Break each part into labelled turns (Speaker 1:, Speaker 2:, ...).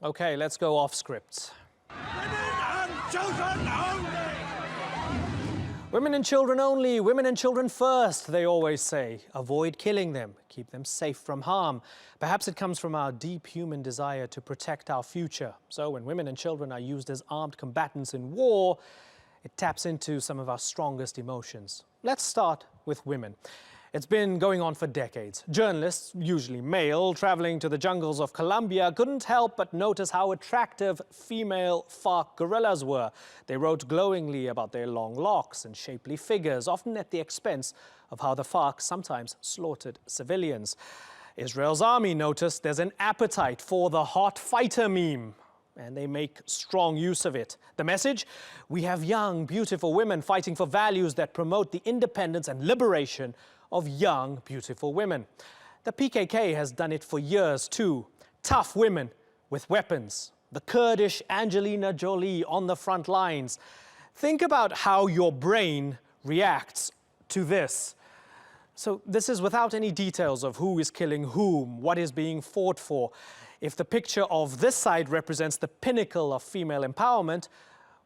Speaker 1: Okay, let's go off script.
Speaker 2: Women and children only!
Speaker 1: Women and children only, women and children first, they always say. Avoid killing them, keep them safe from harm. Perhaps it comes from our deep human desire to protect our future. So when women and children are used as armed combatants in war, it taps into some of our strongest emotions. Let's start with women. It's been going on for decades. Journalists, usually male, traveling to the jungles of Colombia couldn't help but notice how attractive female FARC guerrillas were. They wrote glowingly about their long locks and shapely figures, often at the expense of how the FARC sometimes slaughtered civilians. Israel's army noticed there's an appetite for the hot fighter meme, and they make strong use of it. The message? We have young, beautiful women fighting for values that promote the independence and liberation of young, beautiful women. The PKK has done it for years too. Tough women with weapons. The Kurdish Angelina Jolie on the front lines. Think about how your brain reacts to this. So this is without any details of who is killing whom, what is being fought for. If the picture of this side represents the pinnacle of female empowerment,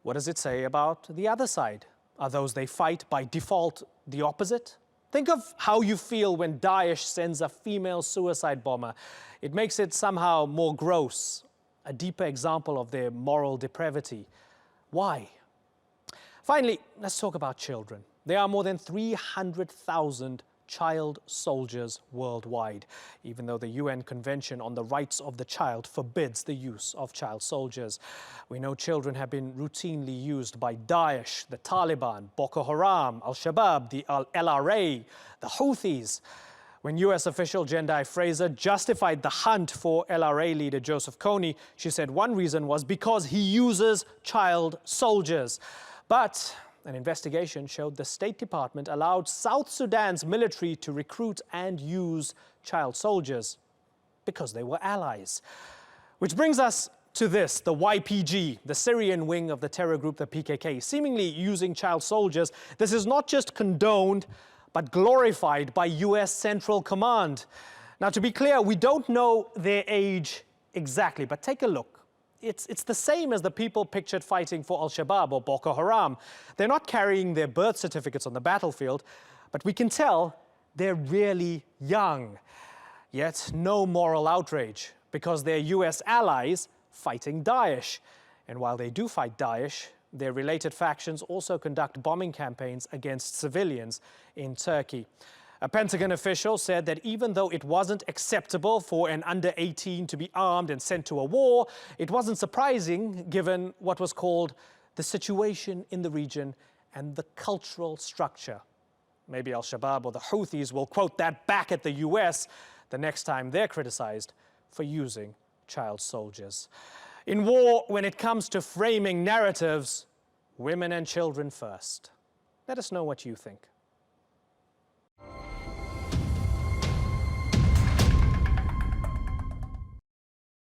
Speaker 1: what does it say about the other side? Are those they fight by default the opposite? Think of how you feel when Daesh sends a female suicide bomber. It makes it somehow more gross, a deeper example of their moral depravity. Why? Finally, let's talk about children. There are more than 300,000 child soldiers worldwide, even though the UN Convention on the Rights of the Child forbids the use of child soldiers. We know children have been routinely used by Daesh, the Taliban, Boko Haram, Al-Shabaab, the LRA, the Houthis. When US official Jendai Fraser justified the hunt for LRA leader Joseph Kony, she said one reason was because he uses child soldiers. But an investigation showed the State Department allowed South Sudan's military to recruit and use child soldiers because they were allies. Which brings us to this, the YPG, the Syrian wing of the terror group, the PKK, seemingly using child soldiers. This is not just condoned, but glorified by US Central Command. Now, to be clear, we don't know their age exactly, but take a look. It's the same as the people pictured fighting for Al-Shabaab or Boko Haram. They're not carrying their birth certificates on the battlefield, but we can tell they're really young. Yet no moral outrage, because they're US allies fighting Daesh. And while they do fight Daesh, their related factions also conduct bombing campaigns against civilians in Turkey. A Pentagon official said that even though it wasn't acceptable for an under-18 to be armed and sent to a war, it wasn't surprising given what was called the situation in the region and the cultural structure. Maybe Al-Shabaab or the Houthis will quote that back at the US the next time they're criticized for using child soldiers. In war, when it comes to framing narratives, women and children first. Let us know what you think.